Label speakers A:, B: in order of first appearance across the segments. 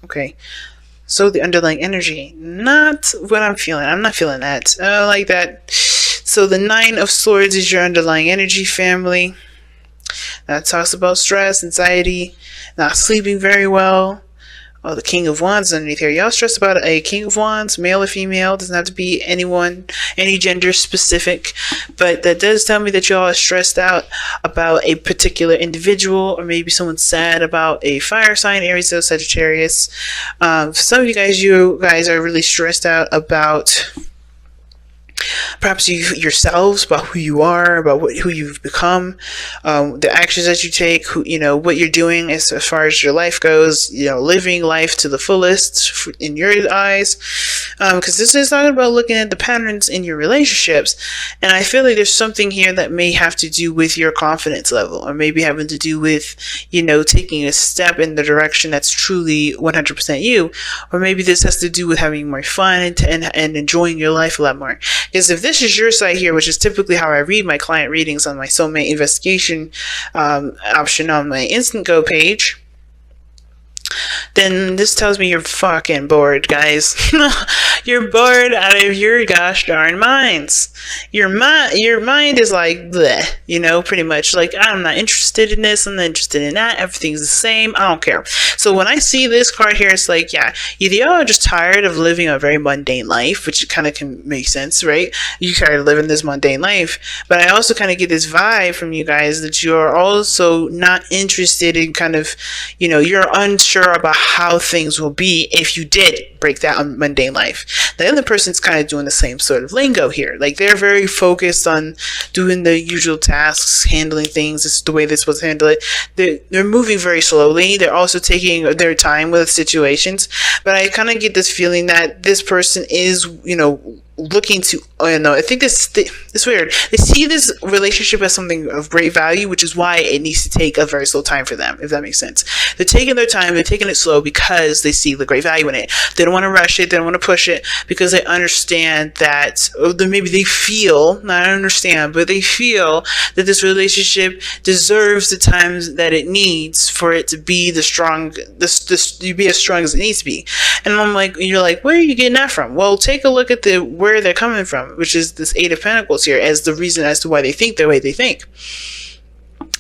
A: Okay. So the underlying energy, not what I'm feeling. I'm not feeling that. I don't like that. So the Nine of Swords is your underlying energy, family. That talks about stress, anxiety, not sleeping very well. Oh, the King of Wands underneath here. Y'all stressed about a King of Wands, male or female. Doesn't have to be anyone, any gender specific. But that does tell me that y'all are stressed out about a particular individual, or maybe someone's sad about a fire sign, Aries or Sagittarius. For some of you guys are really stressed out about perhaps yourselves, about who you are, about who you've become, the actions that you take, what you're doing as far as your life goes, living life to the fullest in your eyes, because this is talking about looking at the patterns in your relationships. And I feel like there's something here that may have to do with your confidence level, or maybe having to do with taking a step in the direction that's truly 100% you, or maybe this has to do with having more fun and enjoying your life a lot more. Because if this is your site here, which is typically how I read my client readings on my soulmate investigation option on my Instant Go page, then this tells me you're fucking bored, guys. You're bored out of your gosh darn minds. Your mind is like bleh, pretty much like, I'm not interested in this, I'm not interested in that, everything's the same, I don't care. So when I see this card here, it's like, yeah, either y'all are just tired of living a very mundane life, which kind of can make sense, right? You're tired of living this mundane life, but I also kind of get this vibe from you guys that you're also not interested in kind of, you're unsure about how things will be if you did break that mundane life. The other person's kind of doing the same sort of lingo here. Like, they're very focused on doing the usual tasks, handling things. This is the way they're supposed to handle it. They're moving very slowly. They're also taking their time with situations. But I kind of get this feeling that this person is, looking to, I think it's weird. They see this relationship as something of great value, which is why it needs to take a very slow time for them, if that makes sense. They're taking their time, they're taking it slow because they see the great value in it. They don't want to rush it, they don't want to push it, because they understand that, or maybe they feel, not understand, but they feel that this relationship deserves the time that it needs for it to be be as strong as it needs to be. And I'm like, you're like, where are you getting that from? Well, take a look at where they're coming from, which is this Eight of Pentacles here, as the reason as to why they think the way they think.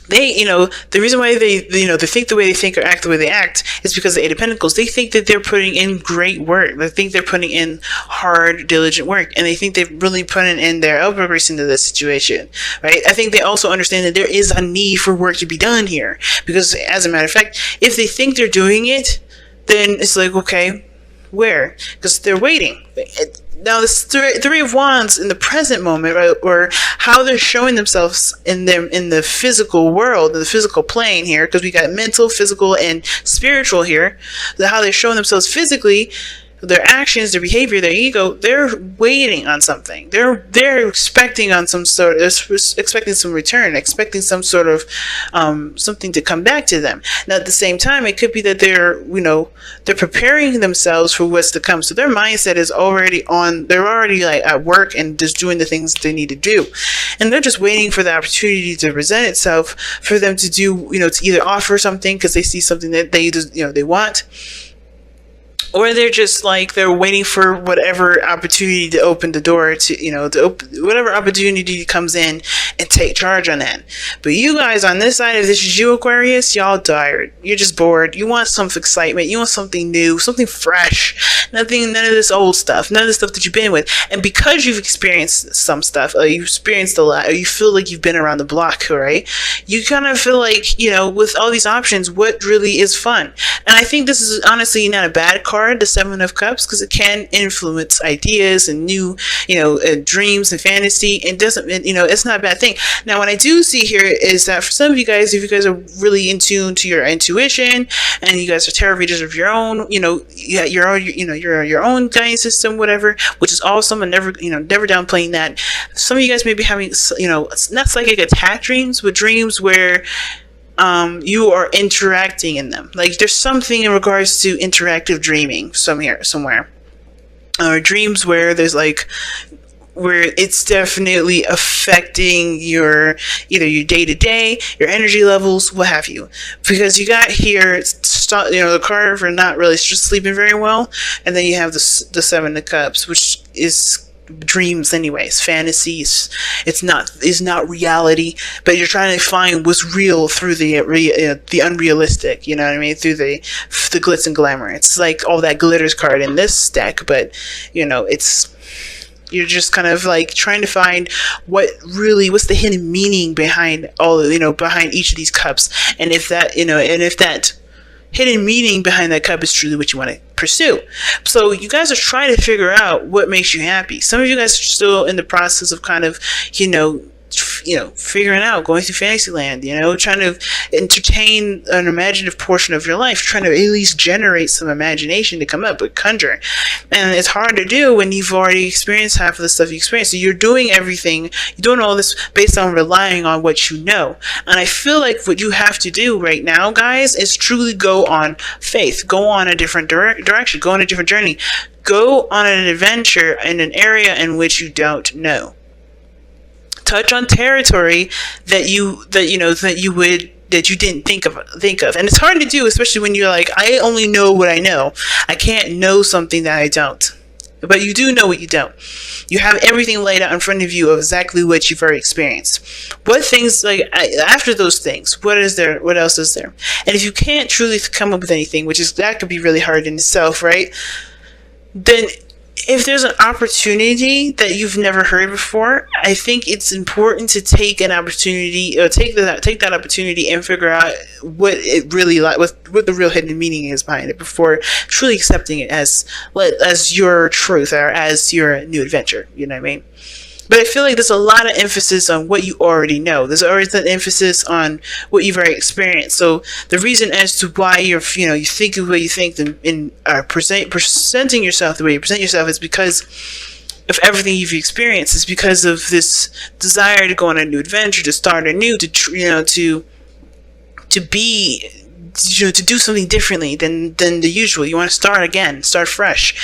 A: The reason why they think the way they think or act the way they act is because the Eight of Pentacles, they think that they're putting in great work. They think they're putting in hard, diligent work, and they think they're really putting in their elbows into this situation, right? I think they also understand that there is a need for work to be done here, because as a matter of fact, if they think they're doing it, then it's like, okay, where? Because they're waiting. Now, this Three of Wands in the present moment, right, or how they're showing themselves in the physical world, in the physical plane here, because we got mental, physical, and spiritual here. How they're showing themselves physically, their actions, their behavior, their ego, they're waiting on something. They're expecting on expecting some return, expecting some sort of something to come back to them. Now, at the same time, it could be that they're preparing themselves for what's to come. So their mindset is already on. They're already like at work and just doing the things they need to do, and they're just waiting for the opportunity to present itself for them to do. To either offer something because they see something that they want. Or they're just like, they're waiting for whatever opportunity to open the door to whatever opportunity comes in and take charge on that. But you guys on this side, if this is you, Aquarius, y'all tired. You're just bored. You want some excitement. You want something new, something fresh. None of this old stuff. None of the stuff that you've been with. And because you've experienced some stuff, or you've experienced a lot, or you feel like you've been around the block, right? You kind of feel like, with all these options, what really is fun? And I think this is honestly not a bad card, the Seven of Cups, because it can influence ideas and new, dreams and fantasy. It doesn't, it's not a bad thing. Now, what I do see here is that for some of you guys, if you guys are really in tune to your intuition and you guys are tarot readers of your own, your own guidance system, whatever, which is awesome, and never downplaying that. Some of you guys may be having, not psychic attack dreams, but dreams where you are interacting in them. Like, there's something in regards to interactive dreaming somewhere, or dreams where there's like, where it's definitely affecting your either your day-to-day, your energy levels, what have you. Because you got here, the card for not really just sleeping very well, and then you have the Seven of Cups, which is dreams anyways, fantasies. It's not reality, but you're trying to find what's real through the unrealistic, you know what I mean, through the glitz and glamour. It's like all that glitters card in this deck, but you're just kind of like trying to find what's the hidden meaning behind behind each of these cups, and if that hidden meaning behind that cup is truly what you want to pursue. So you guys are trying to figure out what makes you happy. Some of you guys are still in the process of kind of, figuring out, going through Fantasyland, trying to entertain an imaginative portion of your life, trying to at least generate some imagination to come up with, conjure. And it's hard to do when you've already experienced half of the stuff you experienced. So you're doing all this based on relying on what you know. And I feel like what you have to do right now, guys, is truly go on faith, go on a different direction, go on a different journey, go on an adventure in an area in which you don't know. Touch on territory that you didn't think of. And it's hard to do, especially when you're like, I only know what I know. I can't know something that I don't. But you do know what you don't. You have everything laid out in front of you of exactly what you've already experienced. What things, after those things, what is there? What else is there? And if you can't truly come up with anything, that could be really hard in itself, right? Then if there's an opportunity that you've never heard before, I think it's important to take an opportunity, or take that opportunity and figure out what it really what the real hidden meaning is behind it before truly accepting it as your truth or as your new adventure. You know what I mean? But I feel like there's a lot of emphasis on what you already know. There's always an emphasis on what you've already experienced. So the reason as to why you think the way you think and presenting yourself the way you present yourself is because of everything you've experienced. It's because of this desire to go on a new adventure, to start anew, to do something differently than the usual. You want to start again, start fresh.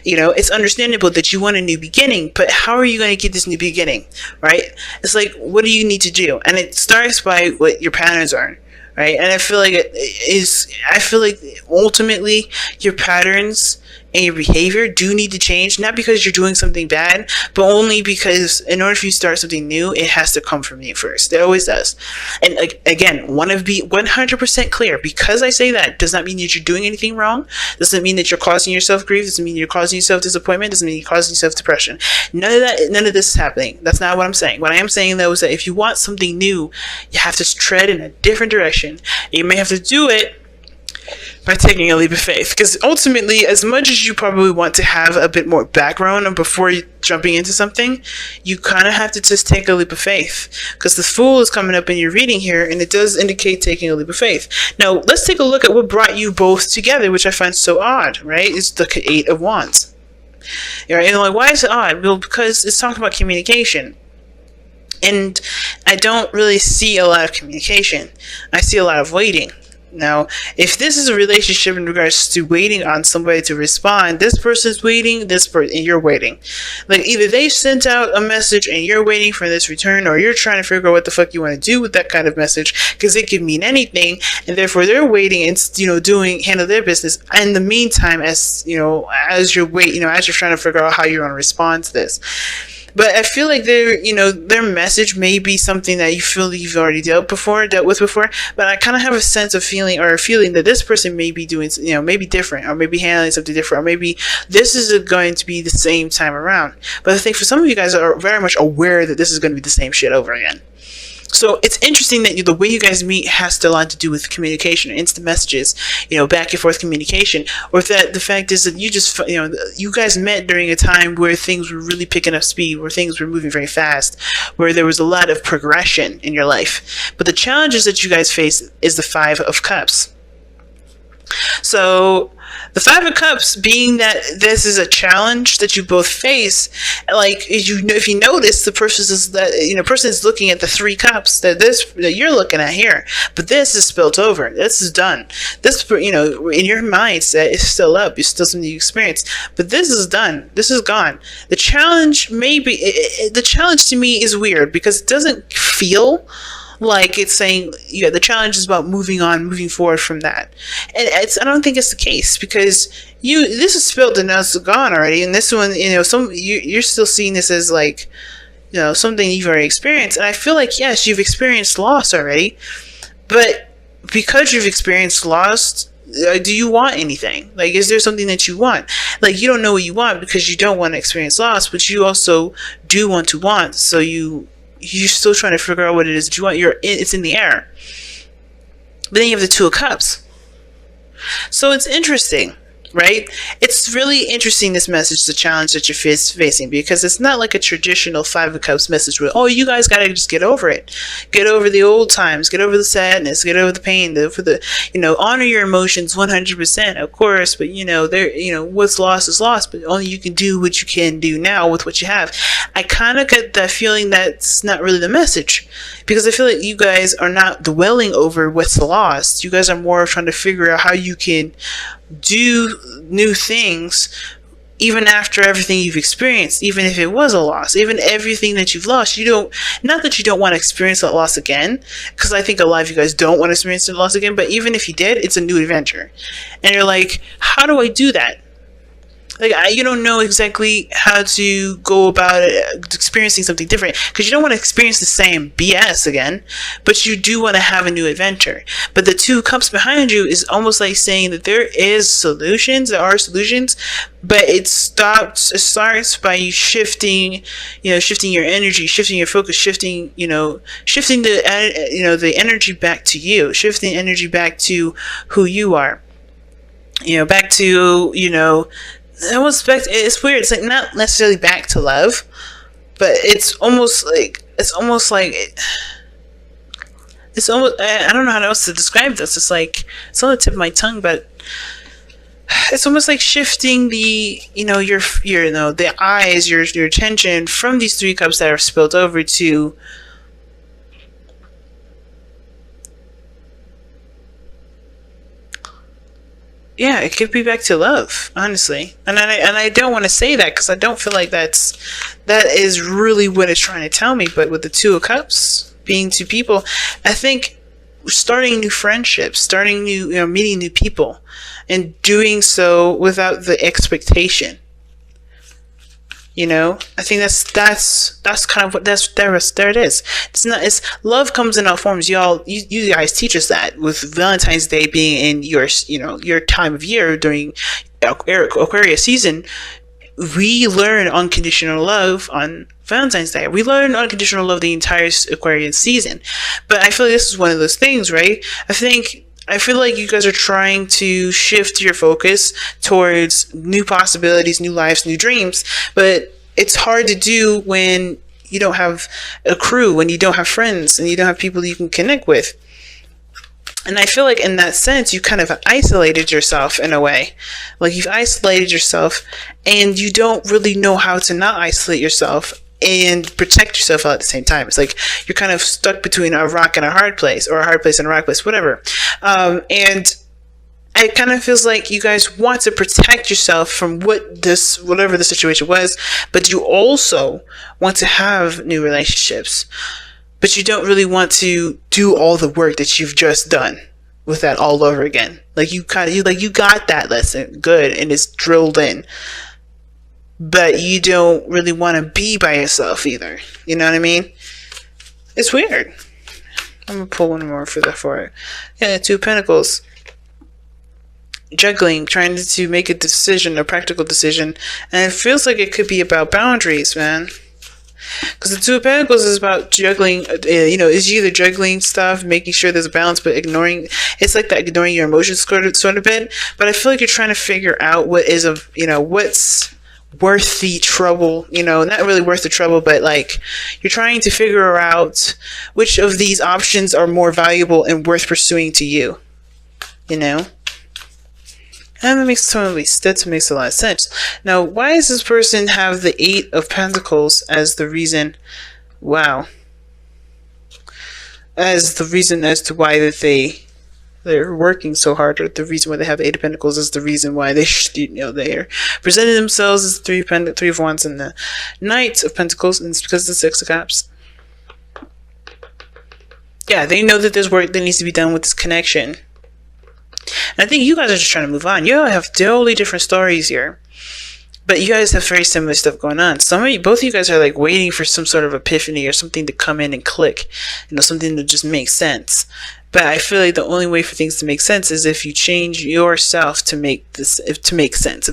A: It's understandable that you want a new beginning, but how are you going to get this new beginning, right? It's like, what do you need to do? And it starts by what your patterns are, right? And I feel like ultimately your patterns and your behavior do need to change, not because you're doing something bad, but only because in order for you to start something new, it has to come from you first. It always does. And again, want to be 100% clear. Because I say that does not mean that you're doing anything wrong. Doesn't mean that you're causing yourself grief. Doesn't mean you're causing yourself disappointment. Doesn't mean you're causing yourself depression. None of this is happening. That's not what I'm saying. What I am saying, though, is that if you want something new, you have to tread in a different direction. You may have to do it by taking a leap of faith, because ultimately, as much as you probably want to have a bit more background before jumping into something, you kind of have to just take a leap of faith, because the Fool is coming up in your reading here, and it does indicate taking a leap of faith. Now, let's take a look at what brought you both together, which I find so odd, right? It's the Eight of Wands. And why is it odd? Well, because it's talking about communication. And I don't really see a lot of communication. I see a lot of waiting. Now, if this is a relationship in regards to waiting on somebody to respond, this person's waiting, and you're waiting. Like, either they sent out a message and you're waiting for this return, or you're trying to figure out what the fuck you want to do with that kind of message, because it could mean anything, and therefore they're waiting and handle their business. In the meantime, as you're trying to figure out how you're going to respond to this. But I feel like their message may be something that you feel that you've already dealt with before. But I kind of have a feeling that this person may be doing, maybe different, or maybe handling something different, or maybe this is going to be the same time around. But I think for some of you guys are very much aware that this is going to be the same shit over again. So it's interesting that the way you guys meet has a lot to do with communication, instant messages, back and forth communication, or that the fact is that you guys met during a time where things were really picking up speed, where things were moving very fast, where there was a lot of progression in your life. But the challenges that you guys face is the Five of Cups. So the Five of Cups, being that this is a challenge that you both face, like if you notice, the person is looking at the Three Cups that you're looking at here, but this is spilt over. This is done. This, in your mindset, is still up. It's still something you experience, but this is done. This is gone. The challenge, the challenge to me is weird because it doesn't feel like it's saying, yeah, the challenge is about moving on, moving forward from that. And I don't think it's the case, because this is spilled and now it's gone already. And this one, you're still seeing this as like, something you've already experienced. And I feel like, yes, you've experienced loss already, but because you've experienced loss, do you want anything? Like, is there something that you want? Like, you don't know what you want because you don't want to experience loss, but you also do want to want. So you're still trying to figure out what it is that you want. It's in the air. But then you have the Two of Cups. So it's interesting, right? It's really interesting, this message, the challenge that you're facing, because it's not like a traditional Five of Cups message where, oh, you guys got to just get over it. Get over the old times. Get over the sadness. Get over the pain. Honor your emotions 100%, of course, but, what's lost is lost, but only you can do what you can do now with what you have. I kind of get that feeling that's not really the message, because I feel like you guys are not dwelling over what's lost. You guys are more trying to figure out how you can do new things even after everything you've experienced, even if it was a loss, even everything that you've lost. Not that you don't want to experience that loss again, because I think a lot of you guys don't want to experience the loss again, but even if you did, it's a new adventure. And you're like, how do I do that? Like, you don't know exactly how to go about it, experiencing something different, because you don't want to experience the same BS again, but you do want to have a new adventure. But the Two Cups behind you is almost like saying that there are solutions, but it starts by you shifting your energy, shifting your focus, shifting the energy back to you, shifting energy back to who you are, back to, it's weird. It's like not necessarily back to love, but it's almost like I don't know how else to describe this. It's like, it's on the tip of my tongue, but it's almost like shifting the the eyes, your attention from these Three Cups that are spilled over to yeah, it could be back to love, honestly. And I don't want to say that because I don't feel like that is really what it's trying to tell me. But with the Two of Cups being two people, I think starting new friendships, meeting new people, and doing so without the expectation. I think that's kind of what there it is. It's love comes in all forms. You guys teach us that, with Valentine's Day being in your time of year during Aquarius season. We learn unconditional love on Valentine's Day. We learn unconditional love the entire Aquarius season. But I feel like this is one of those things, right? I feel like you guys are trying to shift your focus towards new possibilities, new lives, new dreams, but it's hard to do when you don't have a crew, when you don't have friends, and you don't have people you can connect with. And I feel like in that sense, you kind of isolated yourself in a way. Like, you've isolated yourself, and you don't really know how to not isolate yourself and protect yourself all at the same time. It's like you're kind of stuck between a rock and a hard place, or a hard place and a rock place, whatever. And it kind of feels like you guys want to protect yourself from whatever the situation was, but you also want to have new relationships, but you don't really want to do all the work that you've just done with that all over again. Like, you got that lesson good and it's drilled in, but you don't really want to be by yourself either. You know what I mean? It's weird. I'm gonna pull one more for it. Yeah, Two of Pentacles. Juggling, trying to make a practical decision, and it feels like it could be about boundaries, man. Because the Two of Pentacles is about juggling. Is either juggling stuff, making sure there's a balance, but ignoring. It's like that, ignoring your emotions sort of bit. But I feel like you're trying to figure out what's worth the trouble, not really worth the trouble, but like you're trying to figure out which of these options are more valuable and worth pursuing to you, And that makes a lot of sense. Now, why does this person have the Eight of Pentacles as the reason? Wow. As the reason as to why that they're working so hard, or the reason why they have the Eight of Pentacles is the reason why they're presenting themselves as Three of Wands and the Knight of Pentacles, and it's because of the Six of Cups. Yeah, they know that there's work that needs to be done with this connection. And I think you guys are just trying to move on. You all have totally different stories here, but you guys have very similar stuff going on. Both of you guys are like waiting for some sort of epiphany or something to come in and click, something to just make sense. But I feel like the only way for things to make sense is if you change yourself to make sense, if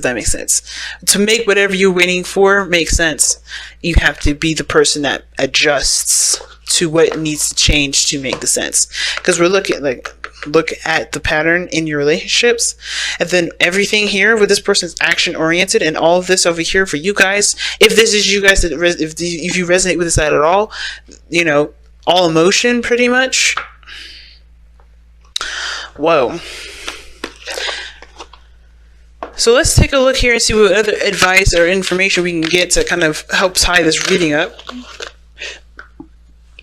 A: that makes sense. To make whatever you're waiting for make sense, you have to be the person that adjusts to what needs to change to make the sense. Because look at the pattern in your relationships, and then everything here with this person's action oriented, and all of this over here for you guys. If this is you guys, if you resonate with this at all, all emotion pretty much. Whoa. So let's take a look here and see what other advice or information we can get to kind of help tie this reading up.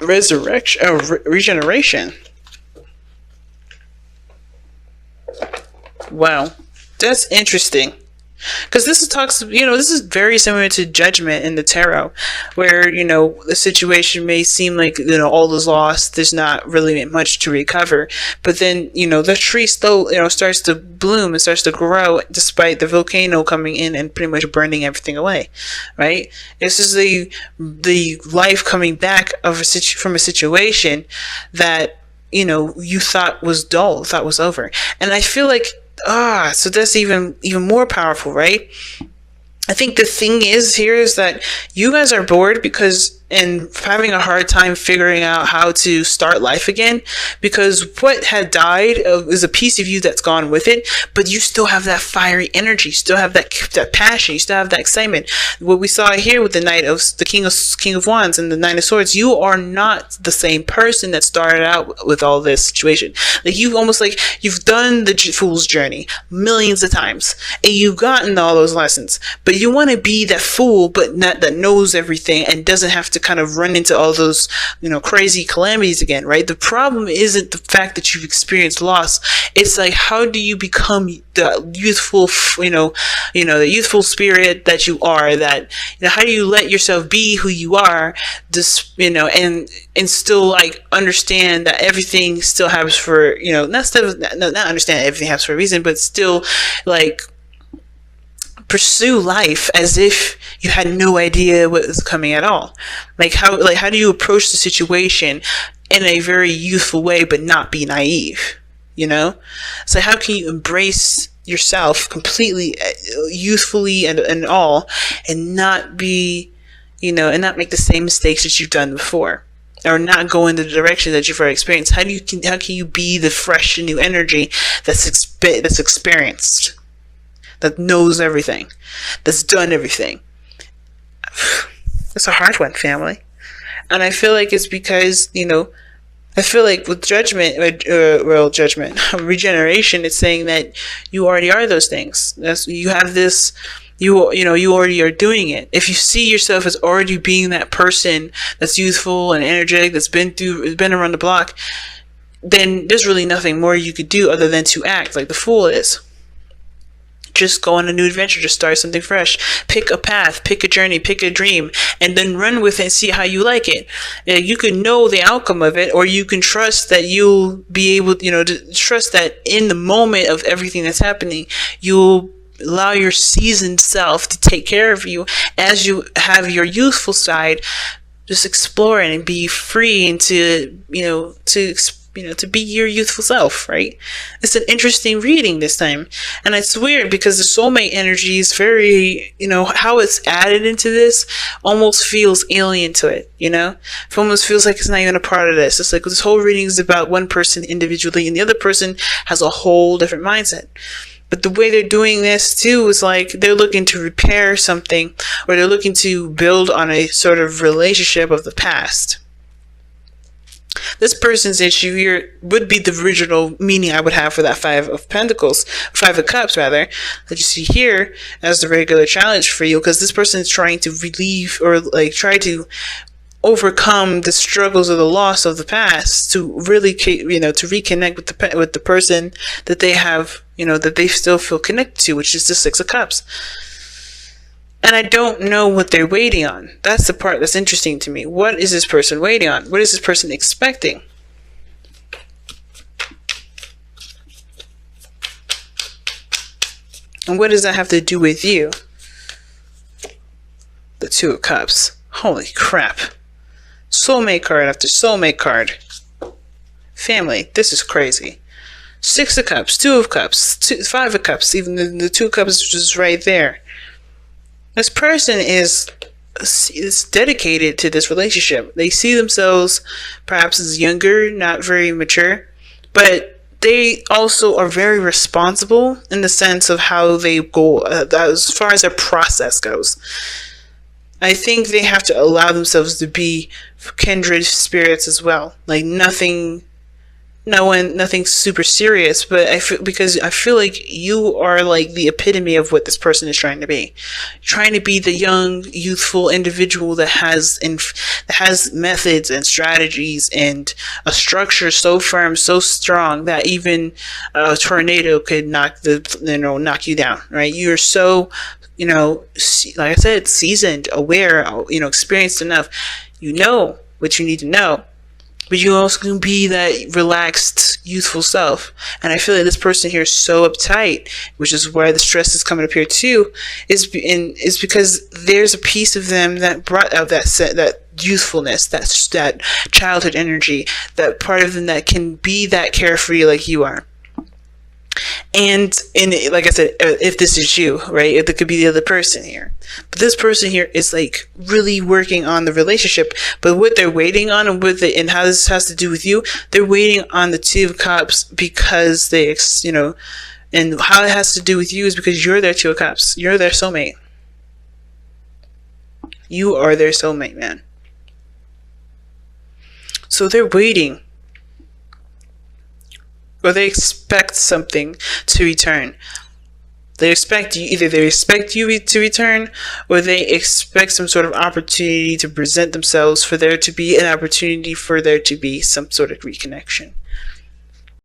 A: Regeneration. Wow, that's interesting. Because this is very similar to Judgment in the tarot, where, the situation may seem like, all is lost, there's not really much to recover. But then, the tree still, starts to bloom and starts to grow despite the volcano coming in and pretty much burning everything away, right? This is the life coming back from a situation that, you thought was dull, thought was over. And I feel like, so that's even more powerful, right? I think the thing is that you guys are bored and having a hard time figuring out how to start life again, because what had died is a piece of you that's gone with it, but you still have that fiery energy, you still have that passion, you still have that excitement. What we saw here with the King of Wands and the Nine of Swords, you are not the same person that started out with all this situation. Like you've done the fool's journey millions of times, and you've gotten all those lessons, but you want to be that fool, but not that knows everything and doesn't have to kind of run into all those, crazy calamities again, right? The problem isn't the fact that you've experienced loss. It's like, how do you become the youthful, the youthful spirit that you are, that, how do you let yourself be who you are, just, and still like understand that everything still happens for, not understand everything happens for a reason, but still like pursue life as if you had no idea what was coming at all. How do you approach the situation in a very youthful way but not be naive? So how can you embrace yourself completely youthfully and all, and not be, and not make the same mistakes that you've done before, or not go in the direction that you've already experienced? How can you be the fresh and new energy that's experienced, that knows everything, that's done everything? It's a hard one, family. And I feel like it's because, I feel like with regeneration, it's saying that you already are those things. You have this, you already are doing it. If you see yourself as already being that person that's youthful and energetic, that's been around the block, then there's really nothing more you could do other than to act like the fool is. Just go on a new adventure, just start something fresh. Pick a path, pick a journey, pick a dream, and then run with it and see how you like it. You can know the outcome of it, or you can trust that you'll be able, to trust that in the moment of everything that's happening, you'll allow your seasoned self to take care of you as you have your youthful side just exploring and be free and to be your youthful self, right? It's an interesting reading this time. And it's weird because the soulmate energy is very, how it's added into this almost feels alien to it, It almost feels like it's not even a part of this. It's like this whole reading is about one person individually, and the other person has a whole different mindset. But the way they're doing this too is like they're looking to repair something, or they're looking to build on a sort of relationship of the past. This person's issue here would be the original meaning I would have for that Five of Pentacles, Five of Cups rather, that you see here as the regular challenge for you, because this person is trying to relieve or like try to overcome the struggles or the loss of the past to really, you know, to reconnect with the person that they have, you know, that they still feel connected to, which is the Six of Cups. And I don't know what they're waiting on. That's the part that's interesting to me. What is this person waiting on? What is this person expecting? And what does that have to do with you? The Two of Cups. Holy crap. Soulmate card after soulmate card. Family. This is crazy. Six of Cups. Two of Cups. Five of Cups. Even the Two of Cups is just right there. This person is dedicated to this relationship. They see themselves perhaps as younger, not very mature, but they also are very responsible in the sense of how they go, as far as their process goes. I think they have to allow themselves to be kindred spirits as well. Like nothing super serious, but because I feel like you are like the epitome of what this person is trying to be. Trying to be the young, youthful individual that has methods and strategies and a structure so firm, so strong that even a tornado could knock you down, right? You're so, you know, like I said, seasoned, aware, you know, experienced enough. You know what you need to know. But you also can be that relaxed, youthful self. And I feel like this person here is so uptight, which is why the stress is coming up here too, is because there's a piece of them that brought out that youthfulness, that childhood energy, that part of them that can be that carefree like you are. And like I said, if this is you, right, it could be the other person here. But this person here is like really working on the relationship. But what they're waiting on, and how this has to do with you, they're waiting on the Two of Cups because they, you know, and how it has to do with you is because you're their Two of Cups. You're their soulmate. You are their soulmate, man. So they're waiting. Or they expect something to return. They expect you, either they expect you to return, or they expect some sort of opportunity to present themselves for there to be an opportunity for there to be some sort of reconnection.